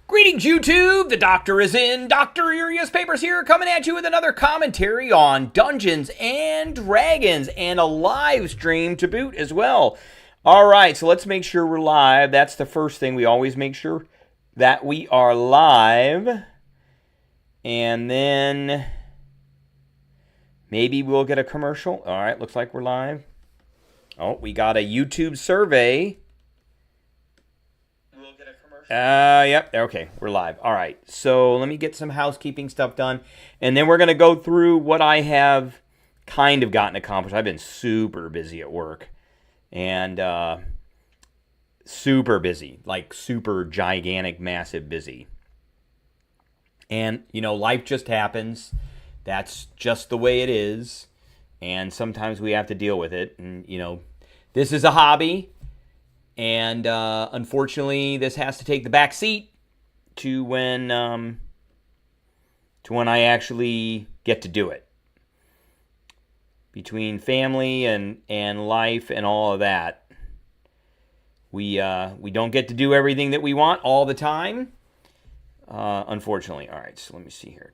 Greetings, YouTube! The Doctor is in. Dr. Urias Papers here, coming at you with another commentary on Dungeons and Dragons, and a live stream to boot as well. Alright, so let's make sure we're live. That's the first thing. We always make sure that we are live. And then maybe we'll get a commercial. Alright, looks like we're live. Oh, we got a YouTube survey. Yep, okay, we're live. All right, so let me get some housekeeping stuff done, and then we're going to go through what I have kind of gotten accomplished. I've been super busy at work, and super busy, like super gigantic, massive busy. And, you know, life just happens. That's just the way it is, and sometimes we have to deal with it, and, you know, this is a hobby. And unfortunately, this has to take the back seat to when I actually get to do it. Between family and life and all of that, we don't get to do everything that we want all the time. Unfortunately. All right, so let me see here.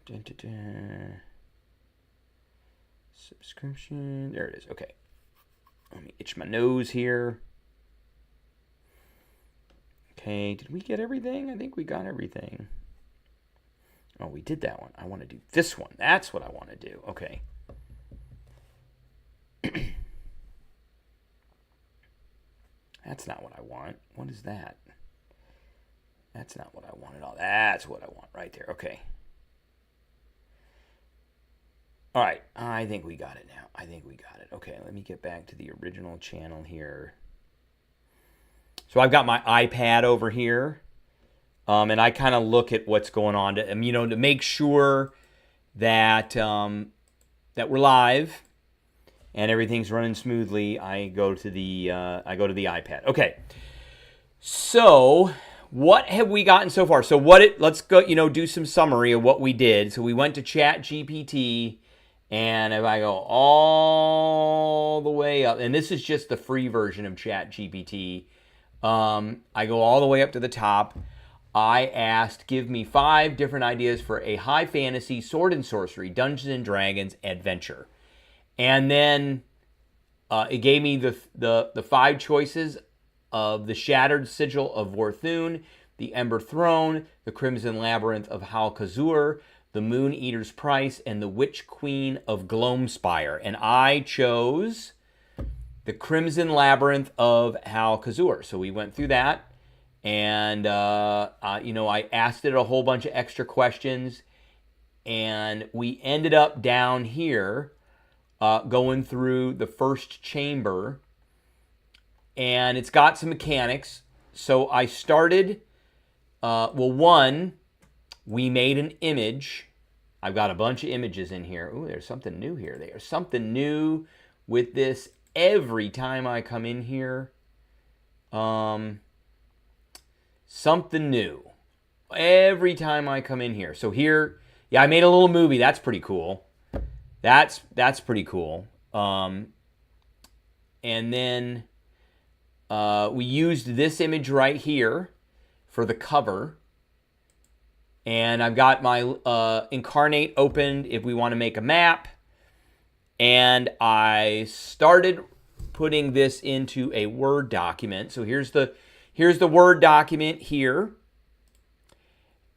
Subscription. There it is. Okay. Let me itch my nose here. Okay, did we get everything? I think we got everything. Oh, we did that one. I want to do this one. That's what I want to do. Okay. That's not what I want. What is that? That's not what I want at all. That's what I want right there. Okay. All right. I think we got it now. I think we got it. Okay, let me get back to the original channel here. So I've got my iPad over here, and I kind of look at what's going on to, you know, to make sure that that we're live and everything's running smoothly. I go to the iPad. Okay. So what have we gotten so far? So let's go, you know, do some summary of what we did. So we went to ChatGPT, and if I go all the way up, and this is just the free version of ChatGPT. I go all the way up to the top. I asked, give me 5 different ideas for a high fantasy sword and sorcery, Dungeons and Dragons adventure. And then it gave me the 5 choices of the Shattered Sigil of Vorthun, the Ember Throne, the Crimson Labyrinth of Hal-Khazur, the Moon Eater's Price, and the Witch Queen of Gloamspire. And I chose the Crimson Labyrinth of Hal-Khazur. So we went through that, and you know, I asked it a whole bunch of extra questions, and we ended up down here going through the first chamber, and it's got some mechanics. So I started, one, we made an image. I've got a bunch of images in here. Ooh, there's something new here. There's something new with this. Every time I come in here, something new. Every time I come in here. So here, yeah, I made a little movie. That's pretty cool. That's pretty cool. And then we used this image right here for the cover. And I've got my Inkarnate opened if we want to make a map. And I started putting this into a Word document. So here's the Word document here.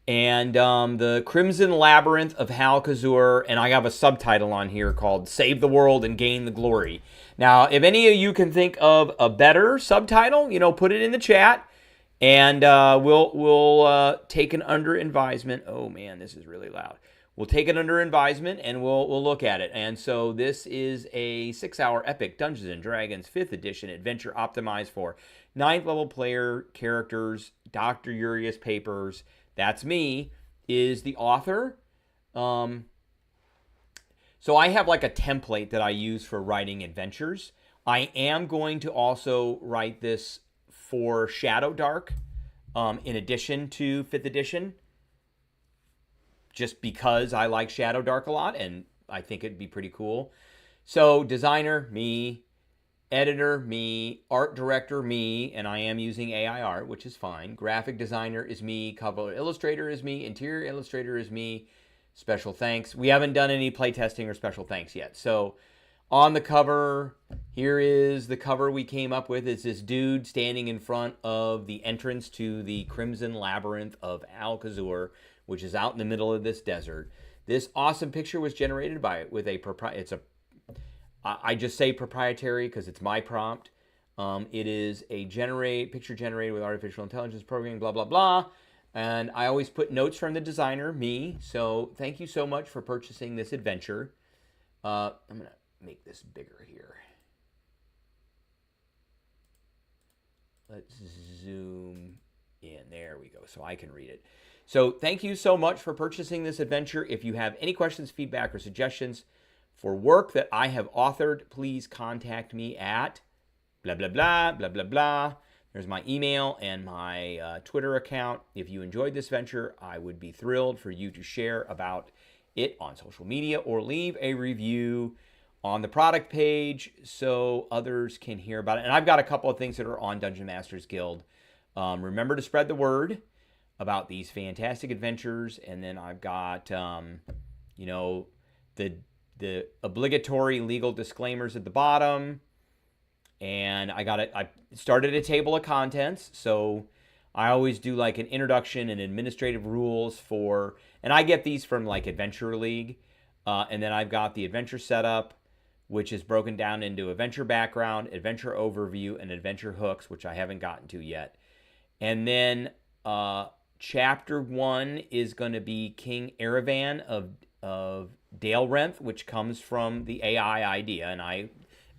And the Crimson Labyrinth of Hal-Khazur. And I have a subtitle on here called Save the World and Gain the Glory. Now, if any of you can think of a better subtitle, you know, put it in the chat. And we'll take it under advisement. Oh, man, this is really loud. We'll take it under advisement, and we'll look at it. And so this is a 6-hour epic Dungeons and Dragons 5th edition adventure optimized for 9th level player characters. Dr. Urias Papers, that's me, is the author. So I have like a template that I use for writing adventures. I am going to also write this for Shadowdark in addition to 5th edition. Just because I like Shadowdark a lot, and I think it'd be pretty cool. So, designer, me, Editor, me. Art director, me. And I am using AI art, which is fine. Graphic designer is me. Cover illustrator is me. Interior illustrator is me. Special thanks. We haven't done any playtesting or special thanks yet. So on the cover, here is the cover we came up with. It's this dude standing in front of the entrance to the Crimson Labyrinth of Hal-Khazur, which is out in the middle of this desert. This awesome picture was generated by with a I just say proprietary because it's my prompt. It is a picture generated with artificial intelligence programming, blah, blah, blah. And I always put notes from the designer, me. So thank you so much for purchasing this adventure. I'm going to make this bigger here. Let's zoom in. There we go. So I can read it. So thank you so much for purchasing this adventure. If you have any questions, feedback, or suggestions for work that I have authored, please contact me at blah, blah, blah, blah, blah, blah. There's my email and my Twitter account. If you enjoyed this venture, I would be thrilled for you to share about it on social media or leave a review on the product page so others can hear about it. And I've got a couple of things that are on Dungeon Masters Guild. Remember to spread the word about these fantastic adventures. And then I've got, you know, the obligatory legal disclaimers at the bottom. And I started a table of contents. So I always do like an introduction and administrative rules for, and I get these from like Adventure League. And then I've got the adventure setup, which is broken down into adventure background, adventure overview, and adventure hooks, which I haven't gotten to yet. And then chapter 1 is going to be King Erevan of Labyrinth, which comes from the AI idea, and I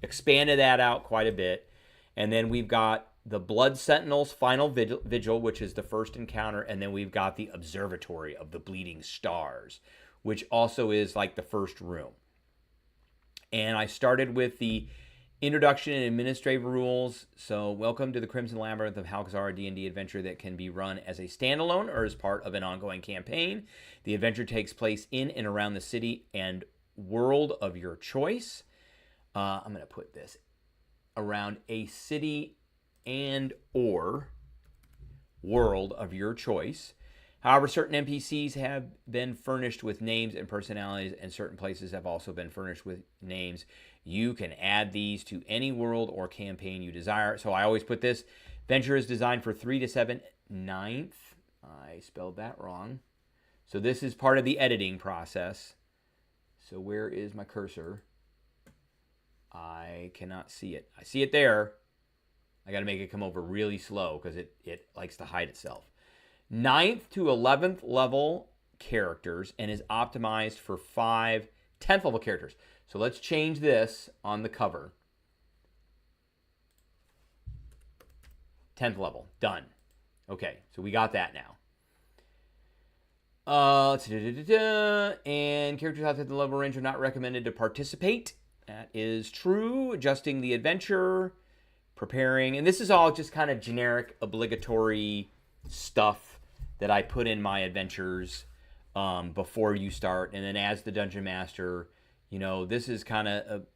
expanded that out quite a bit. And then we've got the Blood Sentinel's final vigil, which is the first encounter, and then we've got the Observatory of the Bleeding Stars, which also is like the first room. And I started with the introduction and administrative rules. So welcome to the Crimson Labyrinth of Hal-Khazur, a D&D adventure that can be run as a standalone or as part of an ongoing campaign. The adventure takes place in and around the city and world of your choice. I'm going to put this around a city and or world of your choice. However, certain NPCs have been furnished with names and personalities, and certain places have also been furnished with names. You can add these to any world or campaign you desire. So I always put this. Venture is designed for 3 to 7 ninth. I spelled that wrong. So this is part of the editing process. So where is my cursor? I cannot see it. I see it there. I got to make it come over really slow because it likes to hide itself. 9th to 11th level characters and is optimized for 5 10th level characters. So let's change this on the cover. 10th level. Done. Okay, so we got that now. And characters outside the level range are not recommended to participate. That is true. Adjusting the adventure, preparing, and this is all just kind of generic, obligatory stuff that I put in my adventures before you start. And then as the Dungeon Master, you know, this is kind of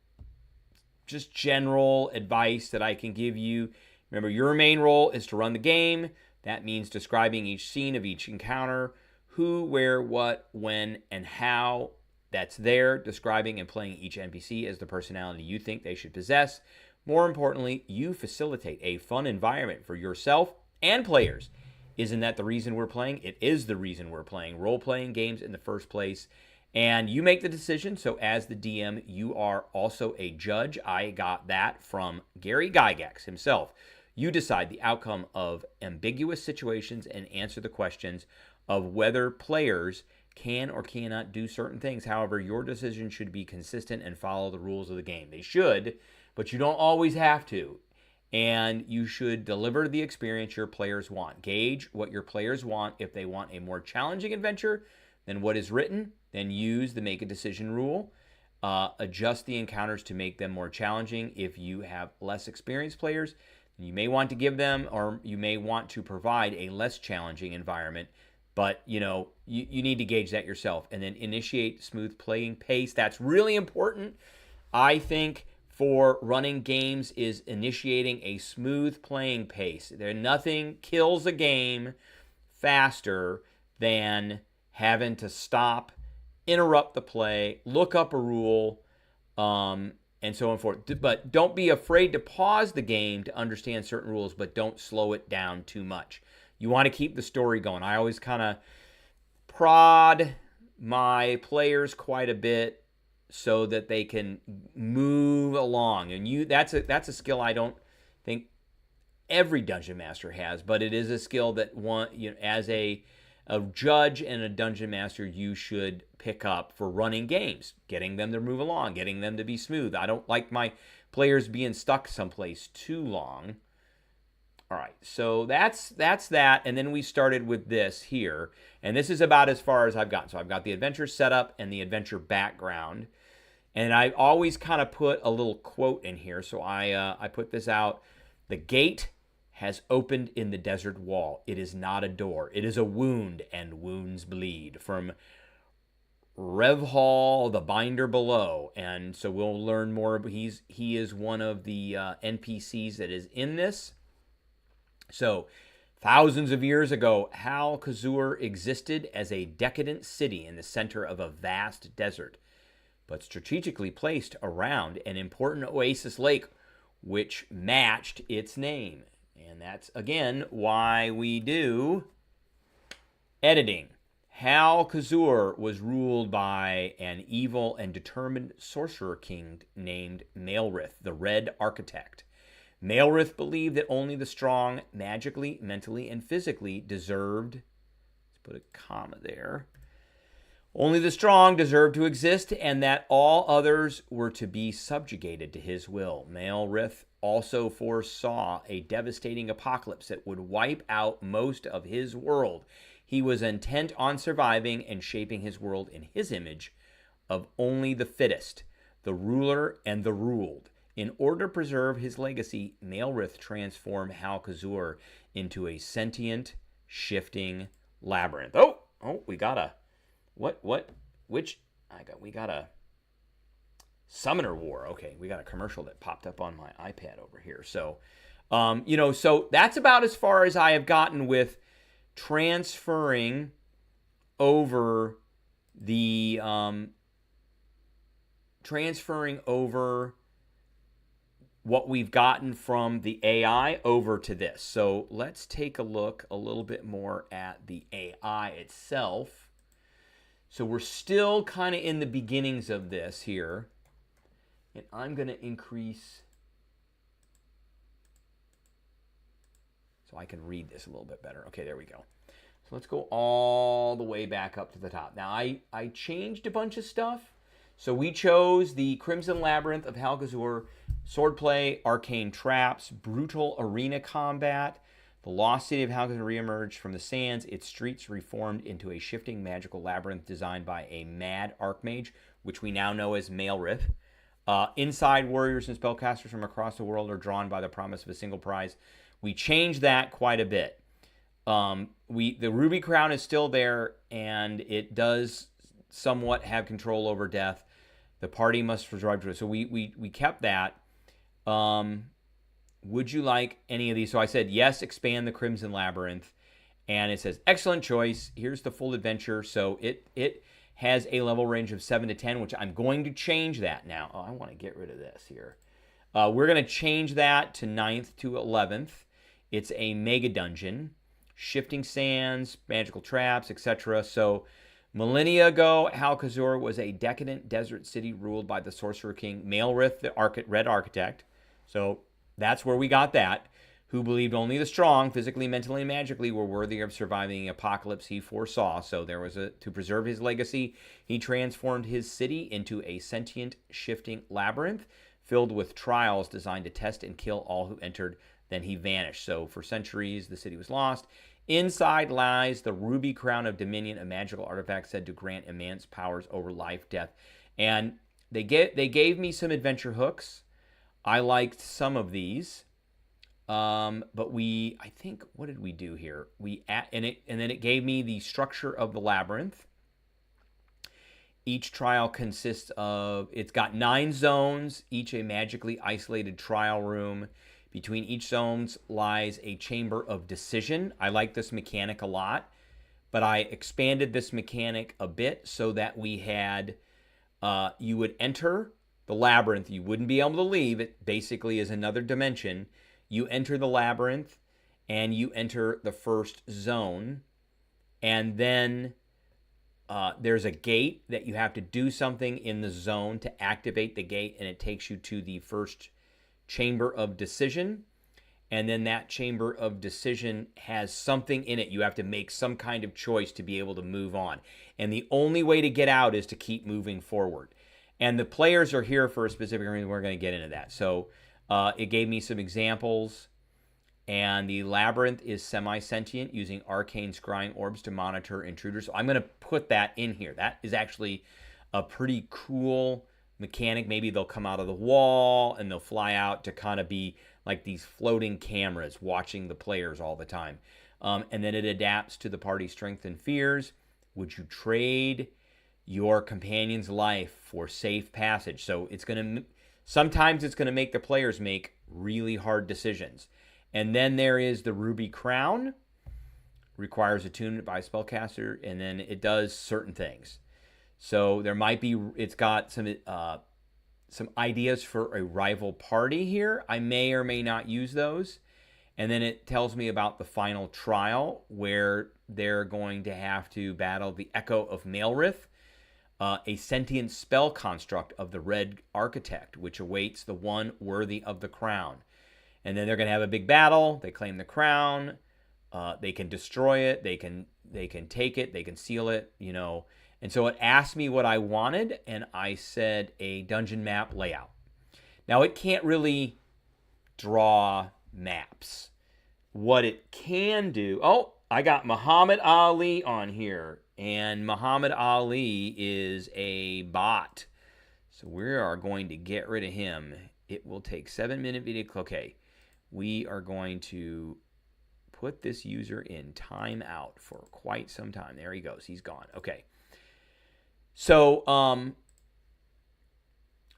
just general advice that I can give you. Remember, your main role is to run the game. That means describing each scene of each encounter, who, where, what, when, and how. That's there, describing and playing each NPC as the personality you think they should possess. More importantly, you facilitate a fun environment for yourself and players. Isn't that the reason we're playing? It is the reason we're playing role-playing games in the first place. And you make the decision. So as the DM, you are also a judge. I got that from Gary Gygax himself. You decide the outcome of ambiguous situations and answer the questions of whether players can or cannot do certain things. However, your decision should be consistent and follow the rules of the game. They should, but you don't always have to. And you should deliver the experience your players want. Gauge what your players want. If they want a more challenging adventure than what is written, then use the make a decision rule. Adjust the encounters to make them more challenging. If you have less experienced players, you may want to give them, or you may want to provide a less challenging environment. But, you know, you need to gauge that yourself. And then initiate smooth playing pace. That's really important, I think, for running games is initiating a smooth playing pace. Nothing kills a game faster than having to stop, interrupt the play, look up a rule, and so on and forth. But don't be afraid to pause the game to understand certain rules, but don't slow it down too much. You want to keep the story going. I always kind of prod my players quite a bit so that they can move along. And that's a skill I don't think every dungeon master has, but it is a skill that as a judge and a dungeon master, you should pick up for running games, getting them to move along, getting them to be smooth. I don't like my players being stuck someplace too long. All right, so that's that, and then we started with this here, and this is about as far as I've gotten. So I've got the adventure setup and the adventure background, and I always kind of put a little quote in here. So I put this out: "The gate has opened in the desert wall. It is not a door. It is a wound, and wounds bleed." From Revhall, the Binder Below. And so we'll learn more. He is one of the NPCs that is in this. So, thousands of years ago, Hal-Khazur existed as a decadent city in the center of a vast desert, but strategically placed around an important oasis lake, which matched its name. And that's, again, why we do editing. Hal-Khazur was ruled by an evil and determined sorcerer king named Maelrith, the Red Architect. Maelrith believed that only the strong, magically, mentally, and physically deserved, let's put a comma there, only the strong deserved to exist, and that all others were to be subjugated to his will. Maelrith also foresaw a devastating apocalypse that would wipe out most of his world. He was intent on surviving and shaping his world in his image of only the fittest, the ruler and the ruled. In order to preserve his legacy, Maelrith transformed Hal-Khazur into a sentient, shifting labyrinth. Oh, we got a, we got a Summoner War. Okay, we got a commercial that popped up on my iPad over here. So, so that's about as far as I have gotten with transferring over the, what we've gotten from the AI over to this. So let's take a look a little bit more at the AI itself. So we're still kind of in the beginnings of this here. And I'm going to increase so I can read this a little bit better. Okay, there we go. So let's go all the way back up to the top. Now, I changed a bunch of stuff. So we chose the Crimson Labyrinth of Hal-Khazur, swordplay, arcane traps, brutal arena combat. The lost city of Hal-Khazur reemerged from the sands, its streets reformed into a shifting magical labyrinth designed by a mad archmage, which we now know as Maelrith. Inside, warriors and spellcasters from across the world are drawn by the promise of a single prize. We changed that quite a bit. The Ruby Crown is still there, and it does somewhat have control over death. The party must resolve to it. So we kept that. Would you like any of these? So I said, yes, expand the Crimson Labyrinth. And it says, excellent choice. Here's the full adventure. So it has a level range of 7 to 10, which I'm going to change that now. Oh, I want to get rid of this here. We're going to change that to 9th to 11th. It's a mega dungeon. Shifting sands, magical traps, etc. So millennia ago, Hal-Khazur was a decadent desert city ruled by the Sorcerer King, Maelrith, the Red Architect. So that's where we got that. Who believed only the strong, physically, mentally, and magically, were worthy of surviving the apocalypse he foresaw. So there was to preserve his legacy, he transformed his city into a sentient, shifting labyrinth filled with trials designed to test and kill all who entered. Then he vanished. So for centuries, the city was lost. Inside lies the Ruby Crown of Dominion, a magical artifact said to grant immense powers over life, death. And they gave me some adventure hooks. I liked some of these. But I think, what did we do here? And then it gave me the structure of the labyrinth. Each trial consists of, it's got 9 zones, each a magically isolated trial room. Between each zones lies a chamber of decision. I like this mechanic a lot, but I expanded this mechanic a bit so that we had, you would enter the labyrinth. You wouldn't be able to leave. It basically is another dimension. You enter the labyrinth and you enter the first zone. And then there's a gate that you have to do something in the zone to activate the gate, and it takes you to the first chamber of decision. And then that chamber of decision has something in it. You have to make some kind of choice to be able to move on. And the only way to get out is to keep moving forward. And the players are here for a specific reason. We're going to get into that. So it gave me some examples. And the labyrinth is semi-sentient, using arcane scrying orbs to monitor intruders. So I'm going to put that in here. That is actually a pretty cool mechanic. Maybe they'll come out of the wall and they'll fly out to kind of be like these floating cameras watching the players all the time. And then it adapts to the party's strengths and fears. Would you trade your companion's life for safe passage? So it's going to, sometimes it's going to make the players make really hard decisions. And then there is the Ruby Crown, requires attunement by a spellcaster, and then it does certain things. So there might be, it's got some ideas for a rival party here. I may or may not use those. And then it tells me about the final trial, where they're going to have to battle the Echo of Malrith, a sentient spell construct of the Red Architect, which awaits the one worthy of the crown. And then they're going to have a big battle. They claim the crown. They can destroy it. They can take it. They can seal it, you know. And so it asked me what I wanted, and I said a dungeon map layout. Now, it can't really draw maps. What it can do... Oh, I got Muhammad Ali on here. And Muhammad Ali is a bot. So we are going to get rid of him. It will take 7-minute video. Okay. We are going to put this user in timeout for quite some time. There he goes. He's gone. Okay. So,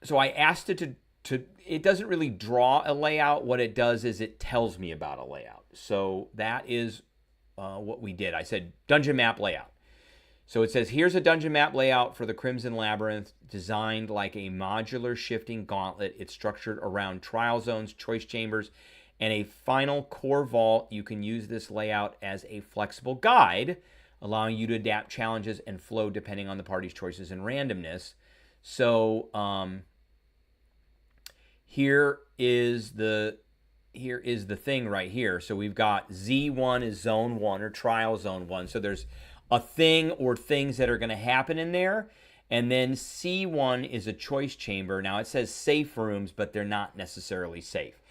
so I asked it to, it doesn't really draw a layout. What it does is it tells me about a layout. So that is what we did. I said dungeon map layout. So it says, here's a dungeon map layout for the Crimson Labyrinth, designed like a modular shifting gauntlet. It's structured around trial zones, choice chambers, and a final core vault. You can use this layout as a flexible guide, allowing you to adapt challenges and flow depending on the party's choices and randomness. So here is the thing right here. So we've got Z1 is zone 1 or trial zone 1. So there's a thing or things that are going to happen in there. And then C1 is a choice chamber. Now it says safe rooms, but they're not necessarily safe.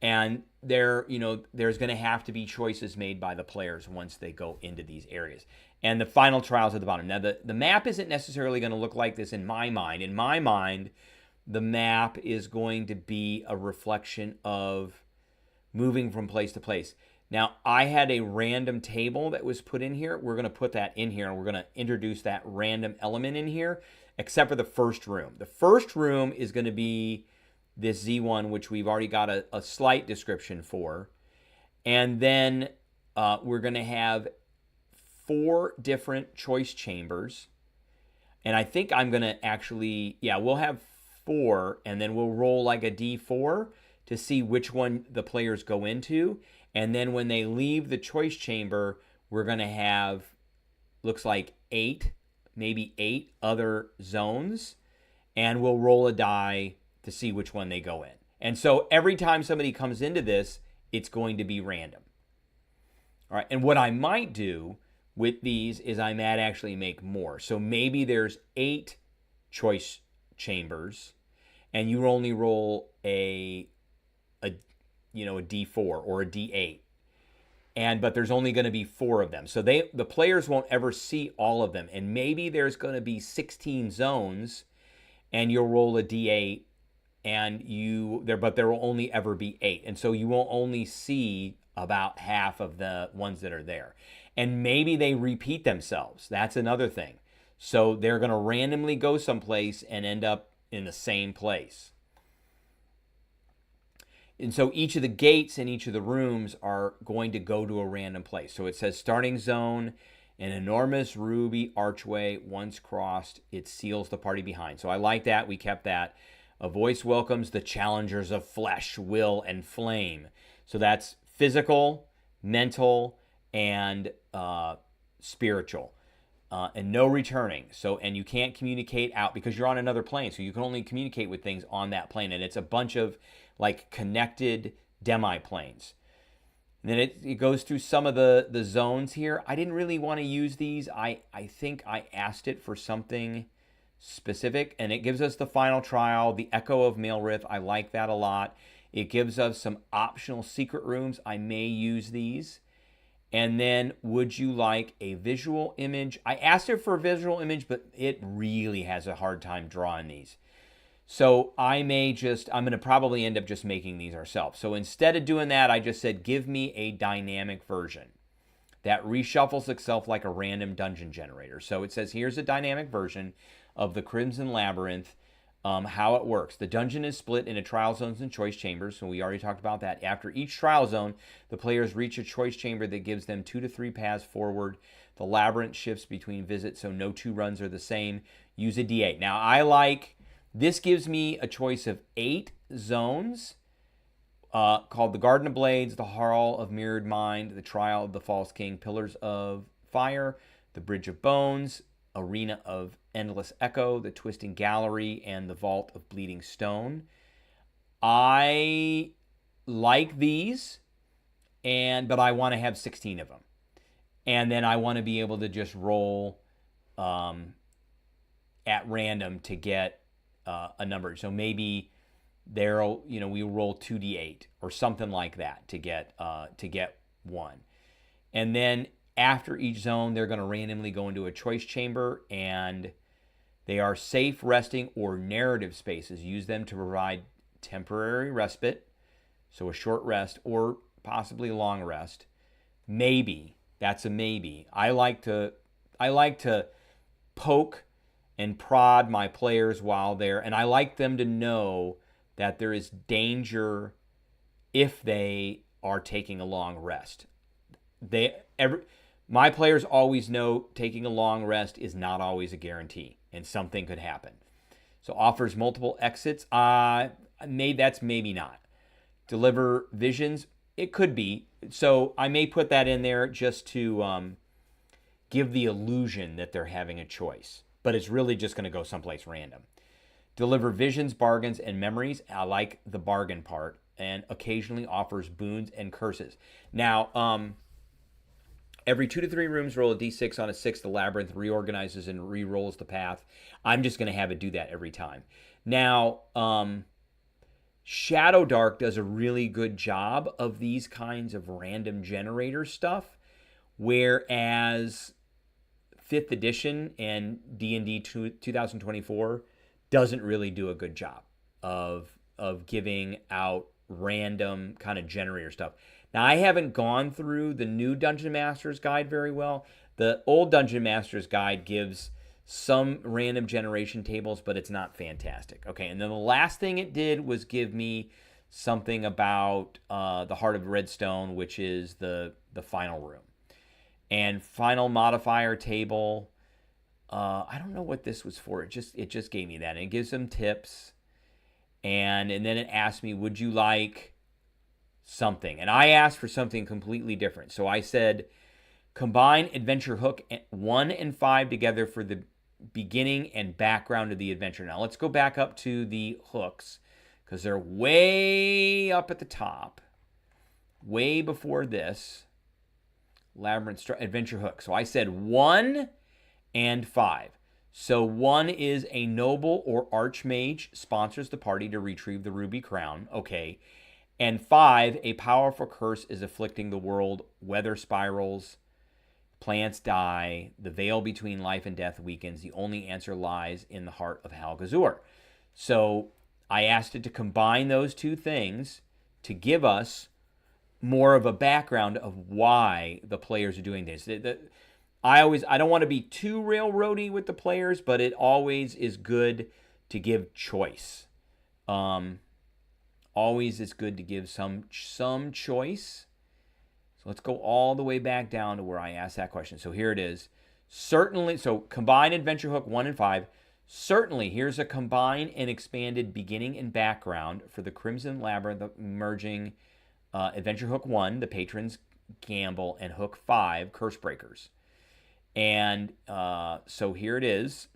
And there's going to have to be choices made by the players once they go into these areas. And the final trials at the bottom. Now, the map isn't necessarily going to look like this in my mind. In my mind, the map is going to be a reflection of moving from place to place. Now, I had a random table that was put in here. We're going to put that in here, and we're going to introduce that random element in here, except for the first room. The first room is going to be this Z1, which we've already got a slight description for. And then we're going to have 4 different choice chambers. And I think I'm going to actually, we'll have 4, and then we'll roll like a D4 to see which one the players go into. And then when they leave the choice chamber, we're going to have, looks like 8, maybe 8 other zones. And we'll roll a die to see which one they go in. And so every time somebody comes into this, it's going to be random. All right. And what I might do with these is I might actually make more. So maybe there's 8 choice chambers, and you only roll a D4 or a D8. But there's only going to be 4 of them. So the players won't ever see all of them. And maybe there's going to be 16 zones, and you'll roll a D8, but there will only ever be 8. And so you will only see about half of the ones that are there. And maybe they repeat themselves. That's another thing. So they're going to randomly go someplace and end up in the same place. And so each of the gates in each of the rooms are going to go to a random place. So it says starting zone, an enormous ruby archway. Once crossed, it seals the party behind. So I like that. We kept that. A voice welcomes the challengers of flesh, will, and flame. So that's physical, mental, and spiritual. And no returning. So, and you can't communicate out because you're on another plane. So you can only communicate with things on that plane. And it's a bunch of like connected demi-planes. And then it goes through some of the zones here. I didn't really want to use these. I think I asked it for something specific. And it gives us the final trial, the Echo of Malrith. I like that a lot. It gives us some optional secret rooms. I may use these. And then, would you like a visual image? I asked it for a visual image, but it really has a hard time drawing these. So I'm going to probably end up just making these ourselves. So instead of doing that, I just said, give me a dynamic version that reshuffles itself like a random dungeon generator. So it says, here's a dynamic version of the Crimson Labyrinth. How it works. The dungeon is split into trial zones and choice chambers, so we already talked about that. After each trial zone, the players reach a choice chamber that gives them 2 to 3 paths forward. The labyrinth shifts between visits, so no 2 runs are the same. Use a D8. Now, this gives me a choice of 8 zones called the Garden of Blades, the Hall of Mirrored Mind, the Trial of the False King, Pillars of Fire, the Bridge of Bones, Arena of Endless Echo, the Twisting Gallery, and the Vault of Bleeding Stone. I like these, but I want to have 16 of them. And then I want to be able to just roll at random to get a number. So maybe we roll 2d8 or something like that to get one. And then after each zone, they're going to randomly go into a choice chamber, and they are safe, resting, or narrative spaces. Use them to provide temporary respite, so a short rest, or possibly a long rest. Maybe. That's a maybe. I like to poke and prod my players while they're, and I like them to know that there is danger if they are taking a long rest. My players always know taking a long rest is not always a guarantee, and something could happen. So offers multiple exits. That's maybe not. Deliver visions. It could be. So I may put that in there just to give the illusion that they're having a choice. But it's really just going to go someplace random. Deliver visions, bargains, and memories. I like the bargain part. And occasionally offers boons and curses. Now, every 2 to 3 rooms, roll a d6. On a 6, the labyrinth reorganizes and re-rolls the path. I'm just going to have it do that every time. Now, Shadowdark does a really good job of these kinds of random generator stuff, whereas 5th edition and D&D 2024 doesn't really do a good job of giving out random kind of generator stuff. Now, I haven't gone through the new Dungeon Master's Guide very well. The old Dungeon Master's Guide gives some random generation tables, but it's not fantastic. Okay, and then the last thing it did was give me something about the Heart of Redstone, which is the final room. And final modifier table, I don't know what this was for. It just gave me that. And it gives them tips. And then it asked me, would you like something? And I asked for something completely different. So I said, combine Adventure Hook 1 and 5 together for the beginning and background of the adventure. Now let's go back up to the hooks, because they're way up at the top, way before this. Labyrinth Adventure Hook. So I said 1 and 5. So 1 is a noble or archmage sponsors the party to retrieve the ruby crown. Okay. And 5, a powerful curse is afflicting the world. Weather spirals, plants die, the veil between life and death weakens. The only answer lies in the heart of Hal-Khazur. So I asked it to combine those two things to give us more of a background of why the players are doing this. I don't want to be too railroady with the players, but it always is good to give choice. Always is good to give some choice. So let's go all the way back down to where I asked that question. So here it is. Certainly, so combine Adventure Hook 1 and 5. Certainly, here's a combined and expanded beginning and background for the Crimson Labyrinth, merging Adventure Hook 1, the Patron's Gamble, and Hook 5, Curse Breakers. And so here it is.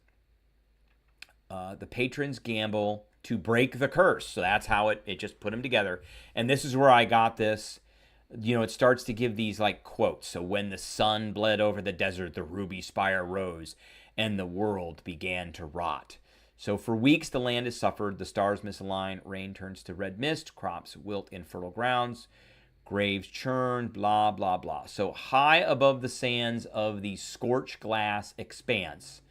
The Patron's Gamble to break the curse. So that's how it just put them together. And this is where I got this. You know, it starts to give these like quotes. So when the sun bled over the desert, the ruby spire rose, and the world began to rot. So for weeks the land has suffered, the stars misalign, rain turns to red mist, crops wilt in fertile grounds, graves churn, blah, blah, blah. So high above the sands of the scorched glass expanse,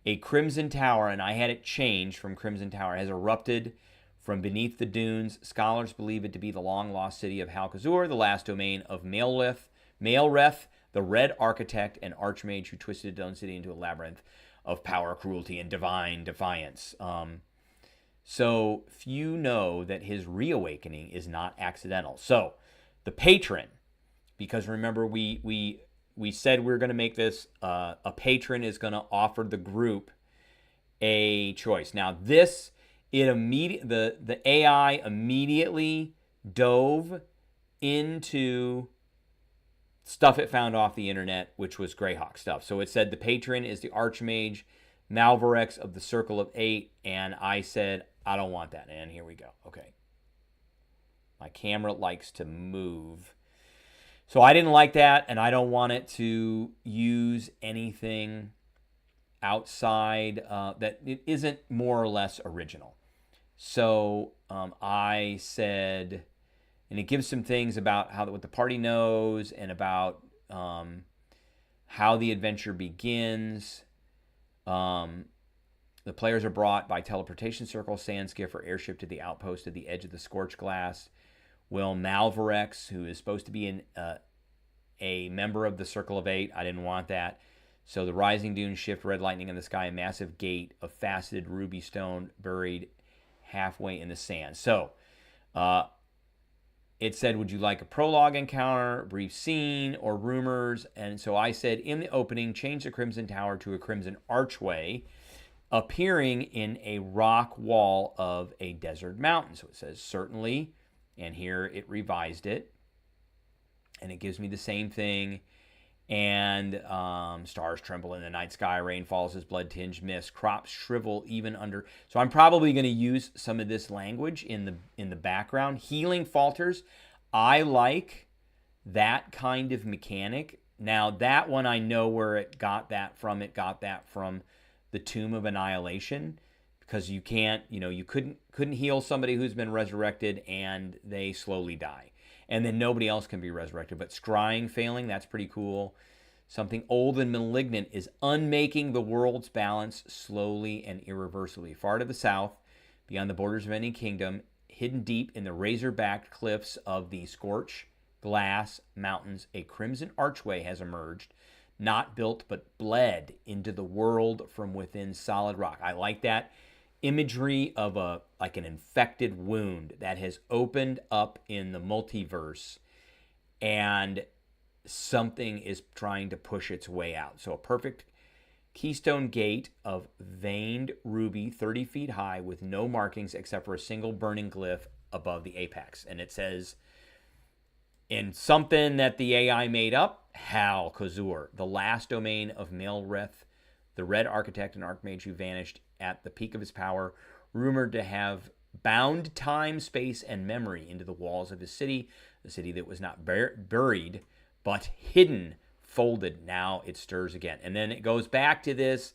a crimson tower, and I had it changed from Crimson Tower, has erupted from beneath the dunes. Scholars believe it to be the long-lost city of Hal-Khazur, the last domain of Malreth, the Red Architect and Archmage who twisted his own city into a labyrinth of power, cruelty, and divine defiance. So few know that his reawakening is not accidental. So the patron, because remember we said we were going to make this, a patron is going to offer the group a choice. Now this, the AI immediately dove into stuff it found off the internet, which was Greyhawk stuff. So it said the patron is the Archmage Malvorex of the Circle of Eight, and I said, I don't want that. And here we go. Okay. My camera likes to move. So I didn't like that, and I don't want it to use anything outside that it isn't more or less original. So I said, and it gives some things about what the party knows and about how the adventure begins. The players are brought by teleportation circle, sand skiff, or airship to the outpost at the edge of the scorched glass. Will Malvorex, who is supposed to be a member of the Circle of Eight, I didn't want that. So the rising dunes shift, red lightning in the sky, a massive gate of faceted ruby stone buried halfway in the sand. So it said, would you like a prologue encounter, brief scene, or rumors? And so I said, in the opening, change the Crimson Tower to a crimson archway appearing in a rock wall of a desert mountain. So it says, certainly, and here it revised it. And it gives me the same thing. And stars tremble in the night sky, rain falls as blood-tinged mist, crops shrivel even under. So I'm probably going to use some of this language in the background. Healing falters. I like that kind of mechanic. Now that one I know where it got that from. It got that from the Tomb of Annihilation, because you can't, you couldn't heal somebody who's been resurrected and they slowly die. And then nobody else can be resurrected. But scrying failing, that's pretty cool. Something old and malignant is unmaking the world's balance slowly and irreversibly. Far to the south, beyond the borders of any kingdom, hidden deep in the razor-backed cliffs of the scorched glass mountains, a crimson archway has emerged, not built but bled into the world from within solid rock. I like that imagery of like an infected wound that has opened up in the multiverse and something is trying to push its way out. So a perfect keystone gate of veined ruby 30 feet high with no markings except for a single burning glyph above the apex. And it says, in something that the AI made up, Hal-Khazur, the last domain of Malreth, the Red Architect and Archmage who vanished at the peak of his power, rumored to have bound time, space, and memory into the walls of his city, the city that was not buried, but hidden, folded. Now it stirs again. And then it goes back to this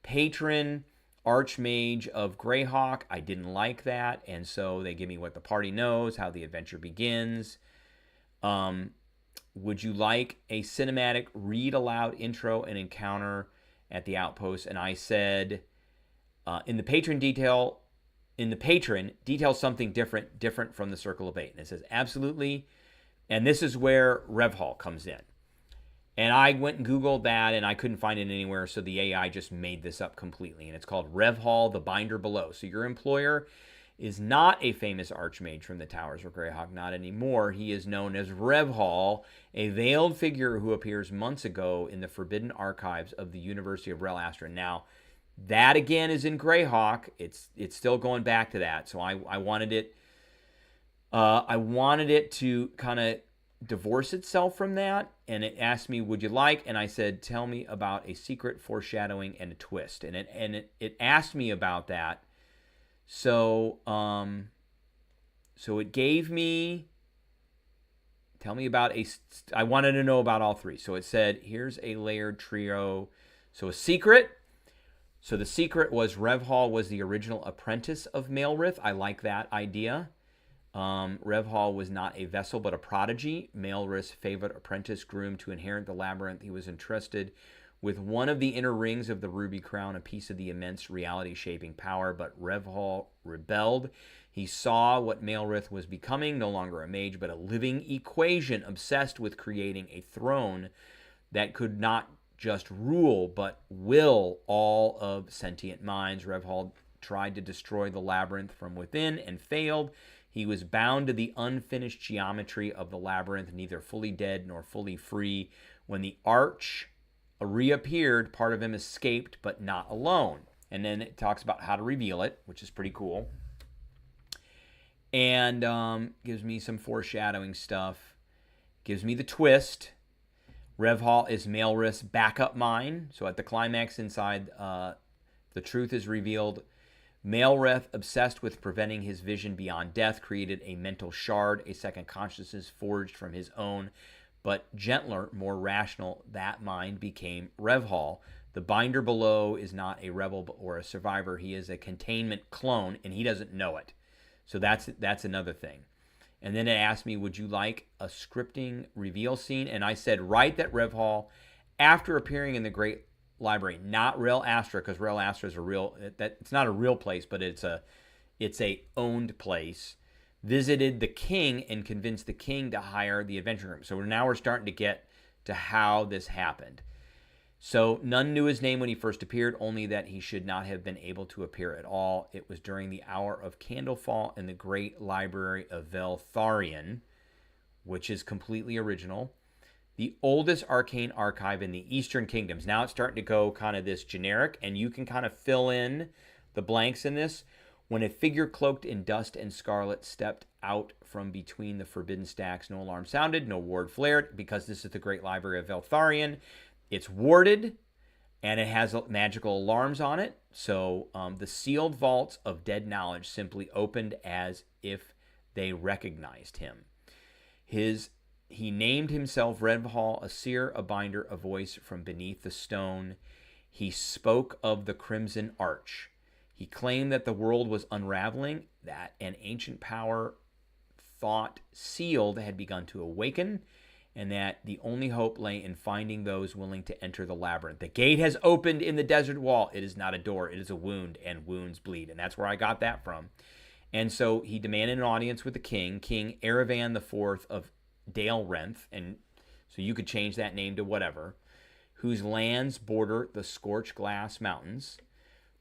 patron Archmage of Greyhawk. I didn't like that, and so they give me what the party knows, how the adventure begins. Would you like a cinematic read-aloud intro and encounter at the outpost? And I said, in the patron detail something different from the Circle of Eight. And it says, absolutely. And this is where Revhall comes in. And I went and Googled that, and I couldn't find it anywhere, so the AI just made this up completely. And it's called Revhall, the Binder Below. So your employer is not a famous archmage from the Towers of Greyhawk, not anymore. He is known as Revhall, a veiled figure who appears months ago in the forbidden archives of the University of Rel Astra. Now, that again is in Greyhawk. It's still going back to that. So I wanted it. I wanted it to kind of divorce itself from that, and it asked me, would you like, and I said, tell me about a secret, foreshadowing, and a twist. And it asked me about that. So so it gave me, tell me about I wanted to know about all three. So it said, here's a layered trio. So a secret. So the secret was Revhall was the original apprentice of Maelrith. I like that idea. Revhall was not a vessel, but a prodigy. Maelrith's favorite apprentice groomed to inherit the labyrinth. He was entrusted with one of the inner rings of the Ruby Crown, a piece of the immense reality-shaping power, but Revhall rebelled. He saw what Maelrith was becoming, no longer a mage, but a living equation obsessed with creating a throne that could not just rule, but will all of sentient minds. Revhall tried to destroy the labyrinth from within and failed. He was bound to the unfinished geometry of the labyrinth, neither fully dead nor fully free. When the arch reappeared, part of him escaped, but not alone. And then it talks about how to reveal it, which is pretty cool. And gives me some foreshadowing stuff. Gives me the twist. Revhall is Maelrith's backup mind. So at the climax inside, the truth is revealed. Maelrith, obsessed with preventing his vision beyond death, created a mental shard, a second consciousness forged from his own, but gentler, more rational. That mind became Revhall. The Binder Below is not a rebel or a survivor. He is a containment clone, and he doesn't know it. So that's another thing. And then it asked me, would you like a scripting reveal scene? And I said, write that Revhall, after appearing in the Great Library, not Rel Astra, because Rel Astra is it's not a real place, but it's a owned place, visited the king and convinced the king to hire the adventure group. So now we're starting to get to how this happened. So none knew his name when he first appeared, only that he should not have been able to appear at all. It was during the hour of Candlefall in the Great Library of Veltharion, which is completely original. The oldest arcane archive in the Eastern Kingdoms. Now it's starting to go kind of this generic, and you can kind of fill in the blanks in this. When a figure cloaked in dust and scarlet stepped out from between the forbidden stacks, no alarm sounded, no ward flared, because this is the Great Library of Veltharion. It's warded, and it has magical alarms on it. So the sealed vaults of dead knowledge simply opened as if they recognized him. He named himself Revhall, a seer, a binder, a voice from beneath the stone. He spoke of the Crimson Arch. He claimed that the world was unraveling, that an ancient power thought sealed had begun to awaken, and that the only hope lay in finding those willing to enter the labyrinth. The gate has opened in the desert wall. It is not a door. It is a wound, and wounds bleed. And that's where I got that from. And so he demanded an audience with the king, King Erevan IV of Dalerenth, and so you could change that name to whatever, whose lands border the scorched glass mountains.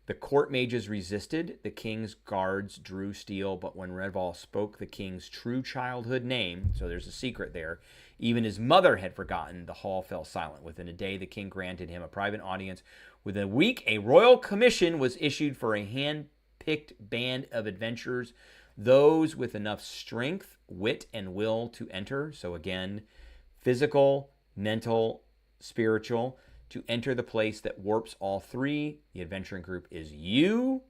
The court mages resisted. The king's guards drew steel, but when Revhall spoke the king's true childhood name, so there's a secret there, even his mother had forgotten. The hall fell silent. Within a day, the king granted him a private audience. Within a week, a royal commission was issued for a hand-picked band of adventurers, those with enough strength, wit, and will to enter. So again, physical, mental, spiritual, to enter the place that warps all three. The adventuring group is you.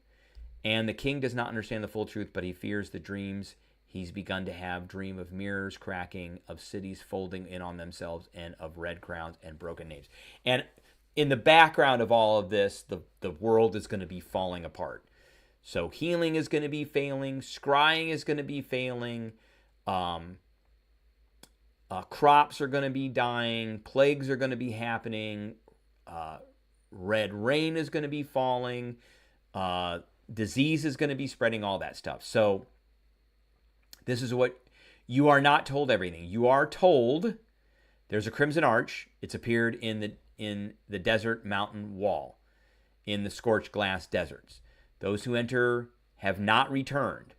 And the king does not understand the full truth, but he fears the dreams he's begun to have. Dream of mirrors cracking, of cities folding in on themselves, and of red crowns and broken names. And in the background of all of this, the world is going to be falling apart. So healing is going to be failing. Scrying is going to be failing. Crops are going to be dying. Plagues are going to be happening. Red rain is going to be falling. Disease is going to be spreading, all that stuff. So this is what you are not told everything. You are told There's a crimson arch. It's appeared in the desert mountain wall, in the scorched glass deserts. Those who enter have not returned.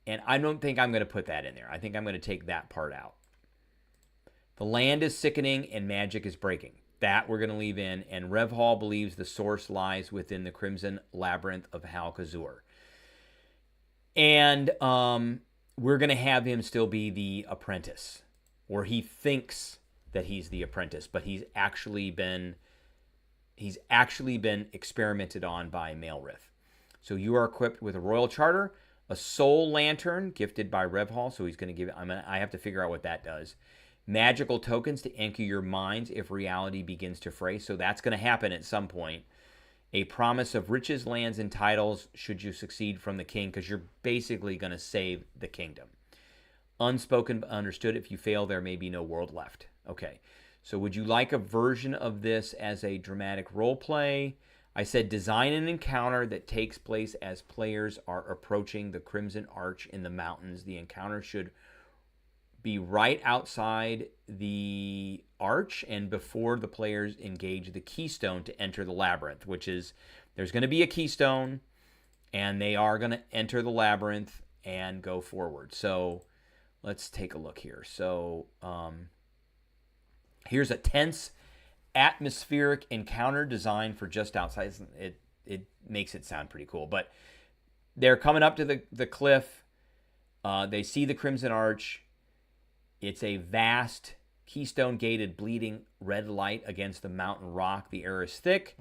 And I don't think I'm going to put that in there. I think I'm going to take that part out. The land is sickening and magic is breaking. That we're going to leave in. And Rev Hall believes the source lies within the crimson labyrinth of Hal-Khazur. And we're going to have him still be the apprentice. Or he thinks that he's the apprentice, but he's actually been experimented on by Malrith. So you are equipped with a royal charter, a soul lantern gifted by Rev Hall. So he's going to give it. I have to figure out what that does. Magical tokens to anchor your minds if reality begins to fray. So that's going to happen at some point. A promise of riches, lands, and titles should you succeed from the king, because you're basically going to save the kingdom. Unspoken but understood. If you fail, there may be no world left. Okay. So would you like a version of this as a dramatic role play? I said design an encounter that takes place as players are approaching the Crimson Arch in the mountains. The encounter should be right outside the arch and before the players engage the keystone to enter the labyrinth, which is, there's going to be a keystone and they are going to enter the labyrinth and go forward. So let's take a look here. So here's a tense atmospheric encounter designed for just outside. It makes it sound pretty cool, but they're coming up to the cliff. They see the Crimson Arch. It's a vast, keystone-gated, bleeding red light against the mountain rock. The air is thick,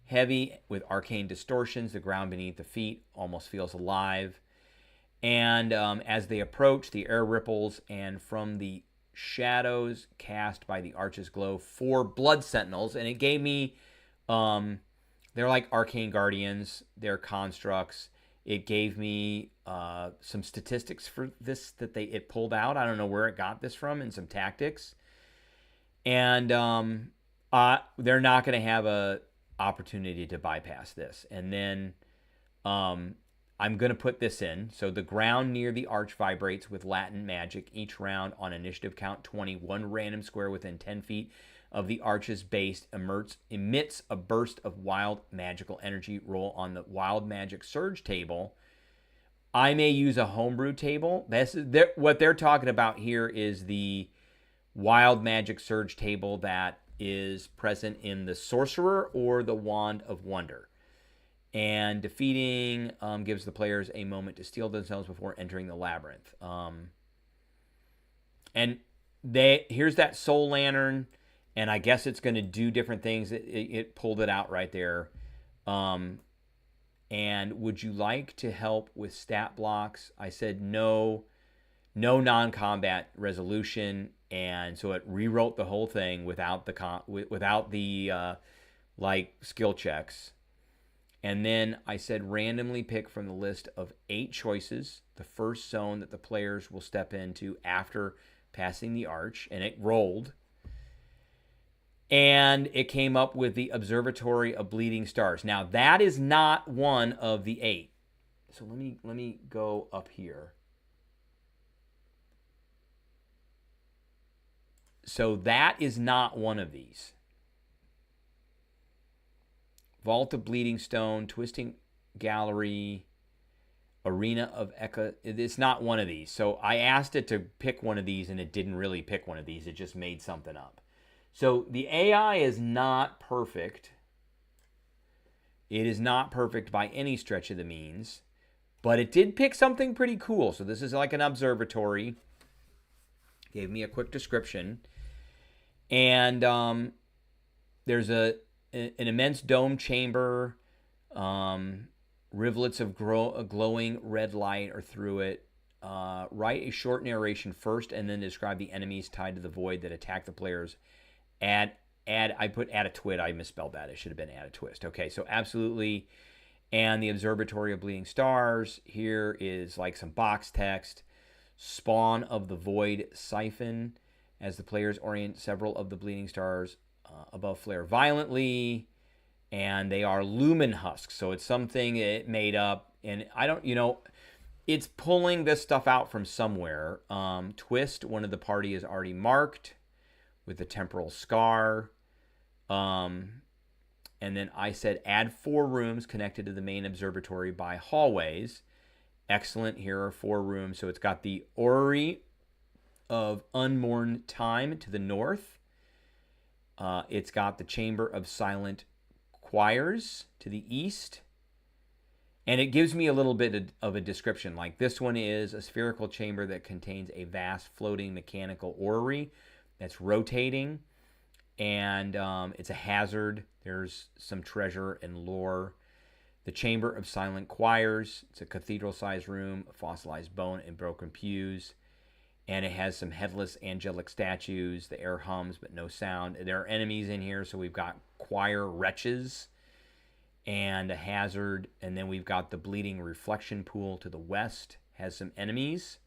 heavy with arcane distortions. The ground beneath the feet almost feels alive. And as they approach, the air ripples, and from the shadows cast by the arch's glow, 4 blood sentinels. And it gave me, they're like arcane guardians. They're constructs. It gave me some statistics for this that it pulled out. I don't know where it got this from, and some tactics. And they're not going to have a opportunity to bypass this. And then I'm going to put this in. So the ground near the arch vibrates with Latin magic. Each round on initiative count 20, one random square within 10 feet of the arch's base emits a burst of wild magical energy. Roll on the wild magic surge table. I may use a homebrew table. What they're talking about here is the wild magic surge table that is present in the sorcerer or the wand of wonder. And defeating gives the players a moment to steel themselves before entering the labyrinth. And here's that soul lantern. And I guess it's going to do different things. It pulled it out right there. And would you like to help with stat blocks? I said no non-combat resolution. And so it rewrote the whole thing without the skill checks. And then I said randomly pick from the list of 8 choices the first zone that the players will step into after passing the arch. And it rolled. And it came up with the Observatory of Bleeding Stars. Now, that is not one of the 8. So let me go up here. So that is not one of these. Vault of Bleeding Stone, Twisting Gallery, Arena of Echa. It's not one of these. So I asked it to pick one of these, and it didn't really pick one of these. It just made something up. So the AI is not perfect. It is not perfect by any stretch of the means, but it did pick something pretty cool. So this is like an observatory. Gave me a quick description. And there's an immense dome chamber. Rivulets of glowing red light are through it. Write a short narration first and then describe the enemies tied to the void that attack the players. I put add a twist. I misspelled that. It should have been add a twist. Okay, so absolutely. And the Observatory of Bleeding Stars. Here is like some box text. Spawn of the Void Siphon. As the players orient, several of the bleeding stars above flare violently. And they are lumen husks. So it's something it made up. And I don't, it's pulling this stuff out from somewhere. Twist, one of the party is already marked. with the temporal scar. And then I said add 4 rooms connected to the main observatory by hallways. Excellent. Here are 4 rooms. So it's got the Orrery of Unmourned Time to the north. It's got the Chamber of Silent Choirs to the east. And it gives me a little bit of a description. Like, this one is a spherical chamber that contains a vast floating mechanical orrery that's rotating. And it's a hazard. There's some treasure and lore. The Chamber of Silent Choirs. It's a cathedral-sized room, a fossilized bone, and broken pews. And it has some headless angelic statues. The air hums, but no sound. There are enemies in here, so we've got choir wretches and a hazard. And then we've got the bleeding reflection pool to the west. Has some enemies.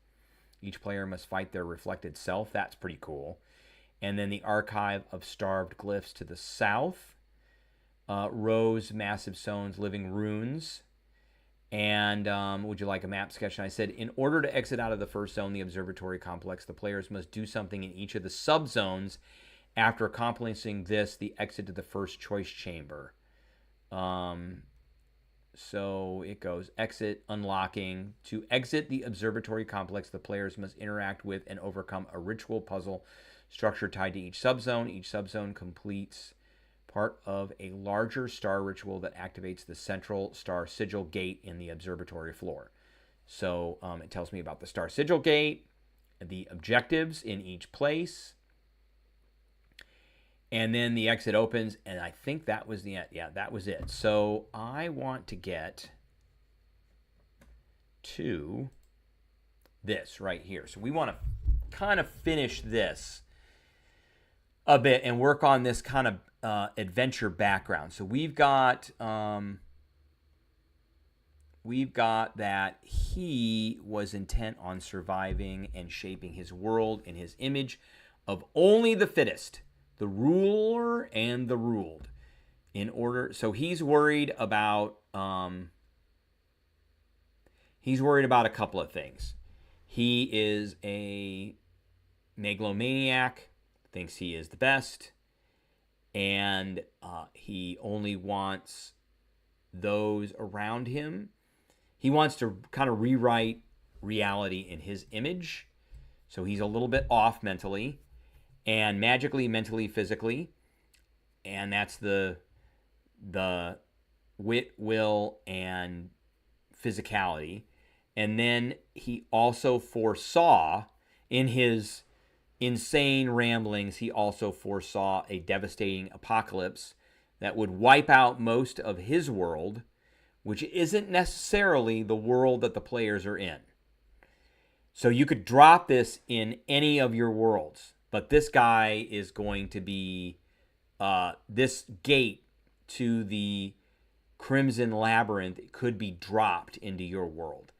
Each player must fight their reflected self. That's pretty cool. And then the Archive of Starved Glyphs to the south. Rows, massive stones, living runes. And would you like a map sketch? And I said, in order to exit out of the first zone, the observatory complex, the players must do something in each of the subzones. After accomplishing this, the exit to the first choice chamber. So it goes exit, unlocking. To exit the observatory complex, the players must interact with and overcome a ritual puzzle structure tied to each subzone. Each subzone completes part of a larger star ritual that activates the central star sigil gate in the observatory floor. So it tells me about the star sigil gate, the objectives in each place, and then the exit opens, and I think that was the end. Yeah, that was it. So I want to get to this right here. So we want to kind of finish this a bit and work on this kind of adventure background. So we've got that he was intent on surviving and shaping his world in his image of only the fittest, the ruler and the ruled. So he's worried about a couple of things. He is a megalomaniac, thinks he is the best, and he only wants those around him. He wants to kind of rewrite reality in his image. So he's a little bit off mentally and magically, mentally, physically. And that's the wit, will, and physicality. And then he also foresaw, in his insane ramblings, he also foresaw a devastating apocalypse that would wipe out most of his world, which isn't necessarily the world that the players are in. So you could drop this in any of your worlds, but this guy is going to be this gate to the Crimson Labyrinth could be dropped into your world.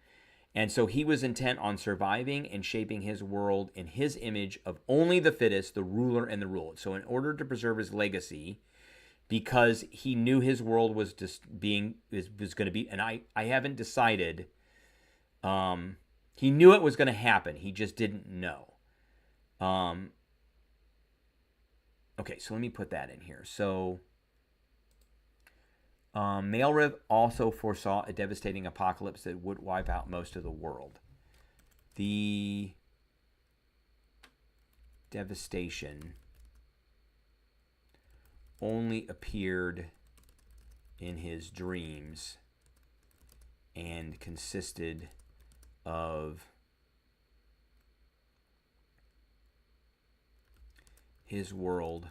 And so he was intent on surviving and shaping his world in his image of only the fittest, the ruler and the ruled. So in order to preserve his legacy, because he knew his world was just was going to be, and I haven't decided. He knew it was going to happen. He just didn't know. Okay, so let me put that in here. So Maelriv also foresaw a devastating apocalypse that would wipe out most of the world. The devastation only appeared in his dreams and consisted of his world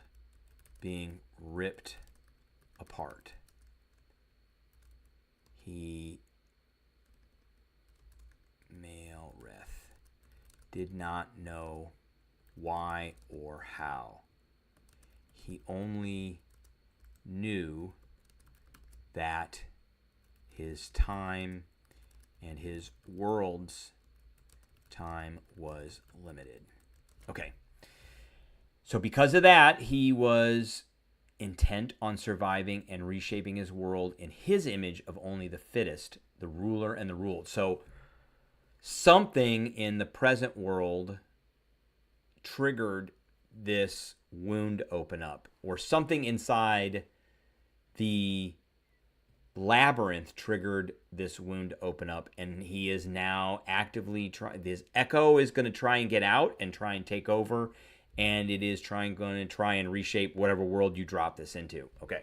being ripped apart. Maelrith, did not know why or how. He only knew that his time and his world's time was limited. Okay. So because of that, he was intent on surviving and reshaping his world in his image of only the fittest, the ruler and the ruled. So something in the present world triggered this wound open up, or something inside the labyrinth triggered this wound to open up, and he is now actively trying. This echo is going to try and get out and try and take over, and it is going to try and reshape whatever world you drop this into. Okay,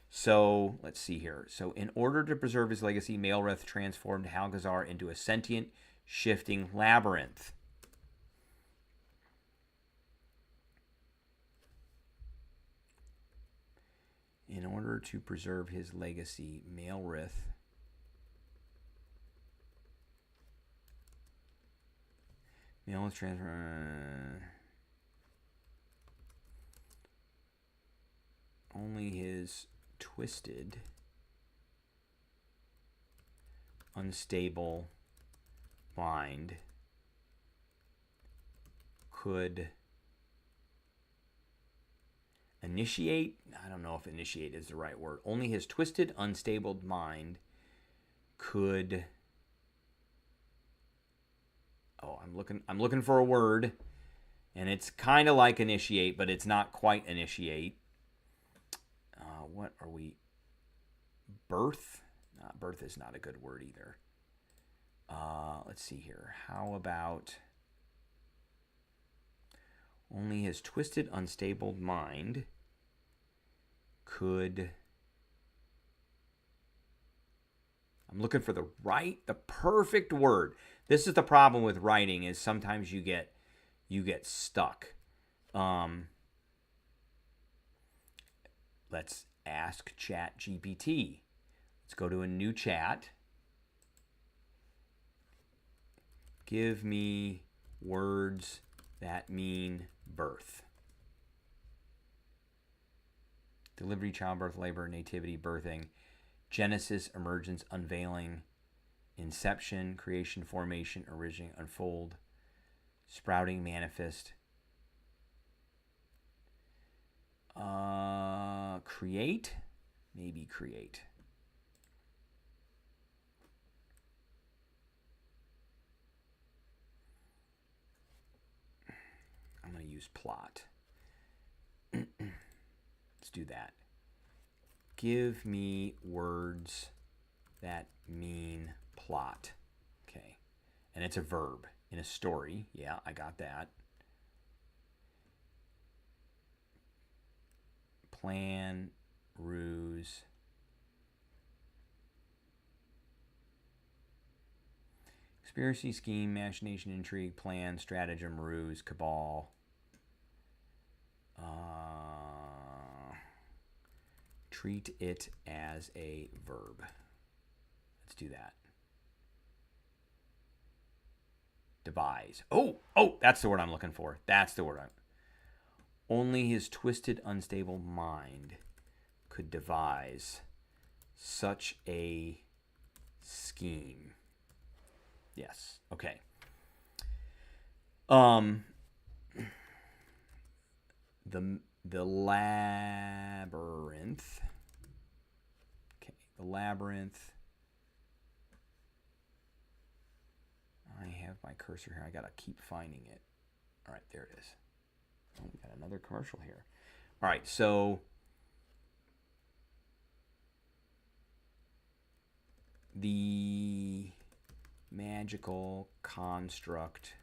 so let's see here. So in order to preserve his legacy, Malrith transformed Hal-Khazur into a sentient, shifting labyrinth. In order to preserve his legacy, Malrith transfer only his twisted, unstable mind could initiate. I don't know if initiate is the right word. Only his twisted, unstable mind could. Oh, I'm looking for a word, and it's kind of like initiate, but it's not quite initiate. What are we? Birth? Birth is not a good word either. Let's see here. How about only his twisted, unstable mind could. I'm looking for the perfect word. This is the problem with writing, is sometimes you get stuck. Let's ask ChatGPT. Let's go to a new chat. Give me words that mean birth. Delivery, childbirth, labor, nativity, birthing, genesis, emergence, unveiling, inception, creation, formation, origin, unfold, sprouting, manifest, create, maybe create. I'm going to use plot. Let's do that. Give me words that mean plot. Okay. And it's a verb in a story. Yeah, I got that. Plan, ruse, conspiracy, scheme, machination, intrigue, plan, stratagem, ruse, cabal. Treat it as a verb. Let's do that. Devise. Oh, that's the word I'm looking for. That's the word Only his twisted, unstable mind could devise such a scheme. Yes. Okay. The labyrinth. Okay, the labyrinth. I have my cursor here. I gotta keep finding it. All right, there it is. Oh, we got another commercial here. All right, so the magical construct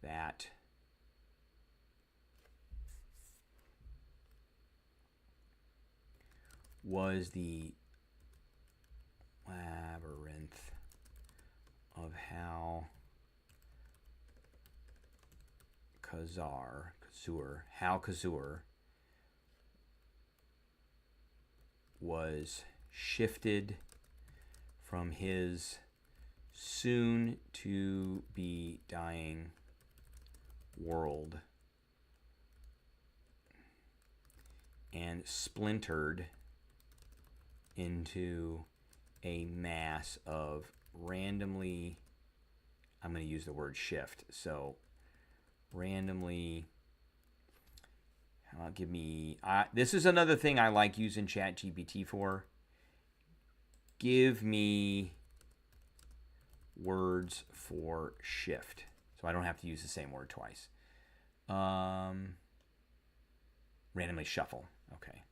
that was the labyrinth of Hal-Khazur was shifted from his soon to be dying world and splintered into a mass of randomly, I'm going to use the word shift, so randomly, give me, this is another thing I like using ChatGPT for. Give me words for shift, so I don't have to use the same word twice. Randomly shuffle. Okay.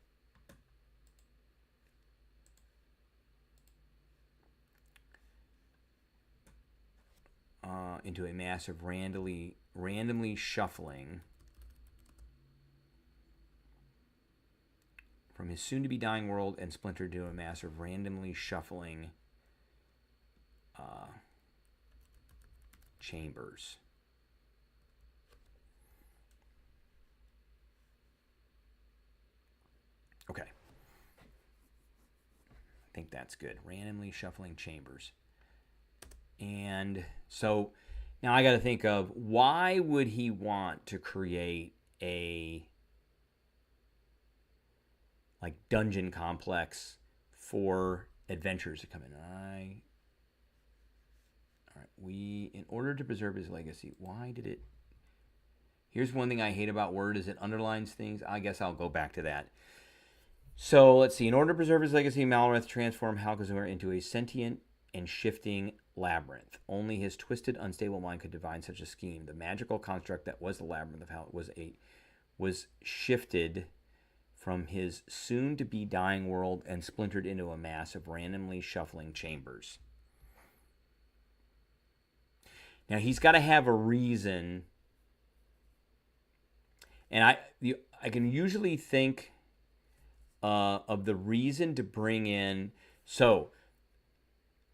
Into a mass of randomly shuffling from his soon-to-be dying world and splintered into a mass of randomly shuffling chambers. Okay. I think that's good. Randomly shuffling chambers. And so now I got to think of, why would he want to create a like dungeon complex for adventurers to come in? All right, in order to preserve his legacy, why did it? Here's one thing I hate about Word, is it underlines things. I guess I'll go back to that. So let's see. In order to preserve his legacy, Labyrinth transformed Hal-Khazur into a sentient and shifting labyrinth. Only his twisted, unstable mind could divine such a scheme. The magical construct that was the Labyrinth of Hal was shifted from his soon-to-be dying world and splintered into a mass of randomly shuffling chambers. Now, he's got to have a reason, and I can usually think of the reason to bring in,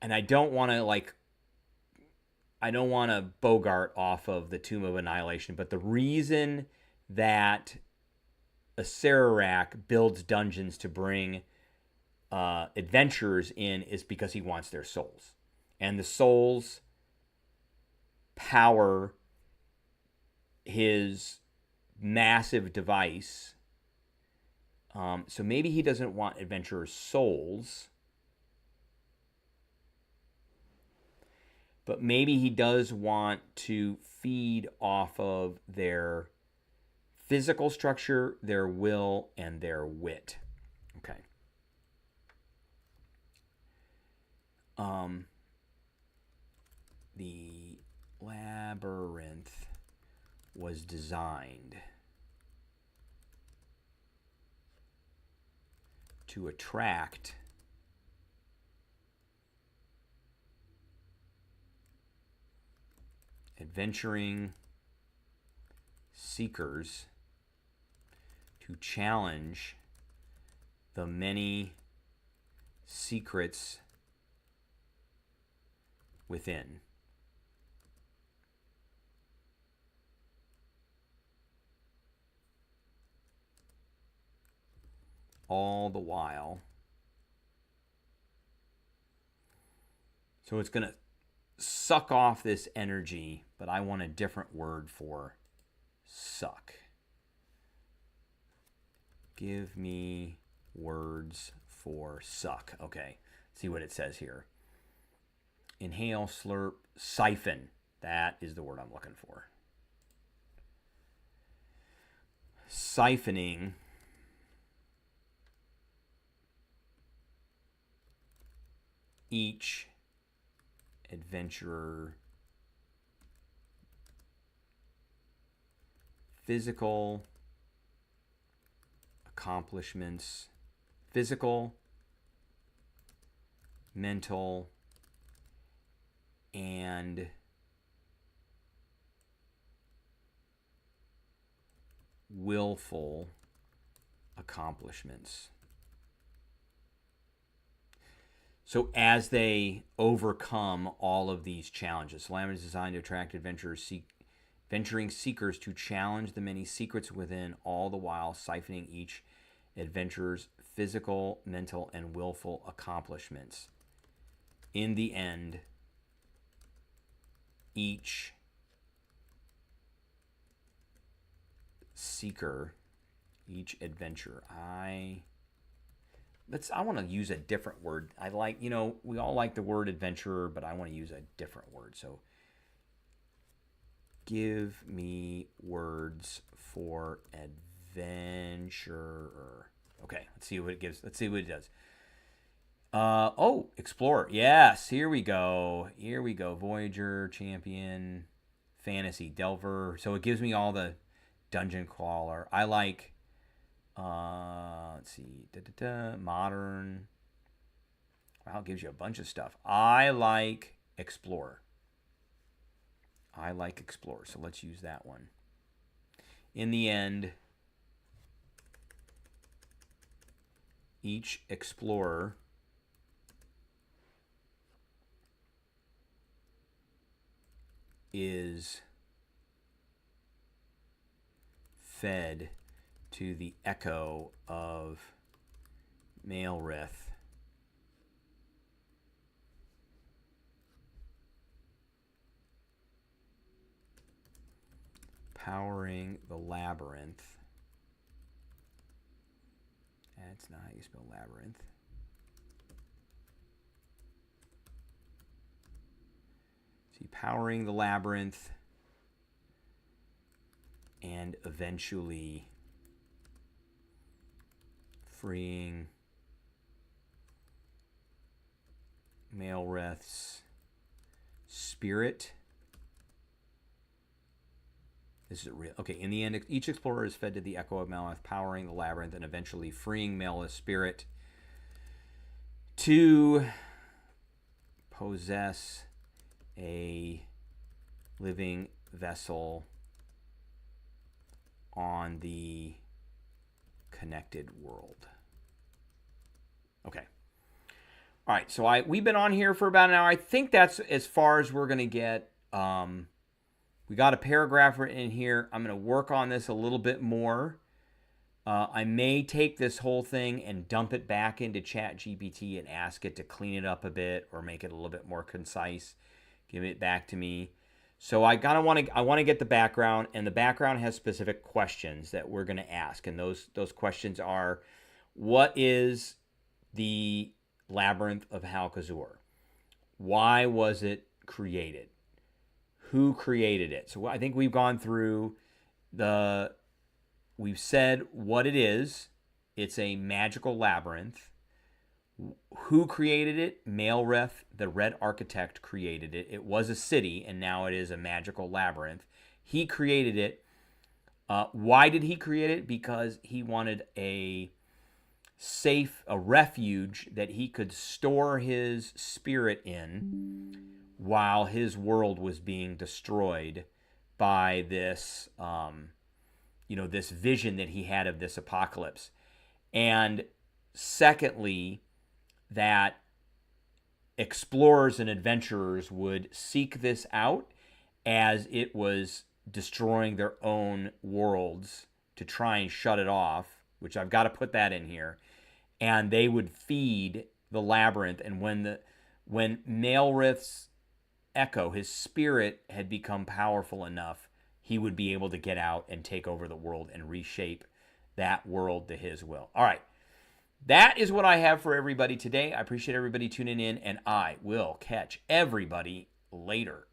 and I don't want to Bogart off of the Tomb of Annihilation, but the reason that Acererak builds dungeons to bring adventurers in is because he wants their souls. And the souls power his massive device. So maybe he doesn't want adventurers' souls, but maybe he does want to feed off of their physical structure, their will, and their wit. Okay. The Labyrinth was designed to attract adventuring seekers to challenge the many secrets within. All the while. So it's going to suck off this energy, but I want a different word for suck. Give me words for suck. Okay, see what it says here. Inhale, slurp, siphon. That is the word I'm looking for. Siphoning each adventurer physical accomplishments, physical, mental, and willful accomplishments. So as they overcome all of these challenges, Labyrinth is designed to attract venturing seekers to challenge the many secrets within, all the while siphoning each adventurer's physical, mental, and willful accomplishments. In the end, each seeker, each adventurer, I want to use a different word. We all like the word adventurer, but I want to use a different word. So give me words for adventurer. Okay, let's see what it gives. Let's see what it does. Explorer. Yes, here we go. Voyager, champion, fantasy, delver. So it gives me all the dungeon crawler. I like Let's see. Modern. Wow, it gives you a bunch of stuff. I like Explorer. So let's use that one. In the end, each explorer is fed to the echo of Labyrinth, powering the Labyrinth. That's not how you spell Labyrinth. See, powering the Labyrinth and eventually freeing Labyrinth's spirit. This is real. Okay, in the end, each explorer is fed to the echo of Labyrinth, powering the Labyrinth and eventually freeing Labyrinth's spirit to possess a living vessel on the connected world. Okay. All right, so we've been on here for about an hour. I think that's as far as we're going to get. We got a paragraph written in here. I'm going to work on this a little bit more. I may take this whole thing and dump it back into ChatGPT and ask it to clean it up a bit or make it a little bit more concise. Give it back to me. So I want to get the background, and the background has specific questions that we're going to ask, and those questions are: what is the Labyrinth of Hal-Khazur? Why was it created? Who created it? So I think we've gone through we've said what it is. It's a magical labyrinth. Who created it? Labyrinth, the Red Architect, created it. It was a city, and now it is a magical labyrinth. He created it. Why did he create it? Because he wanted a refuge that he could store his spirit in while his world was being destroyed by this, this vision that he had of this apocalypse. And secondly, that explorers and adventurers would seek this out as it was destroying their own worlds to try and shut it off, which I've got to put that in here. And they would feed the labyrinth. And when Labyrinth's echo, his spirit, had become powerful enough, he would be able to get out and take over the world and reshape that world to his will. All right. That is what I have for everybody today. I appreciate everybody tuning in, and I will catch everybody later.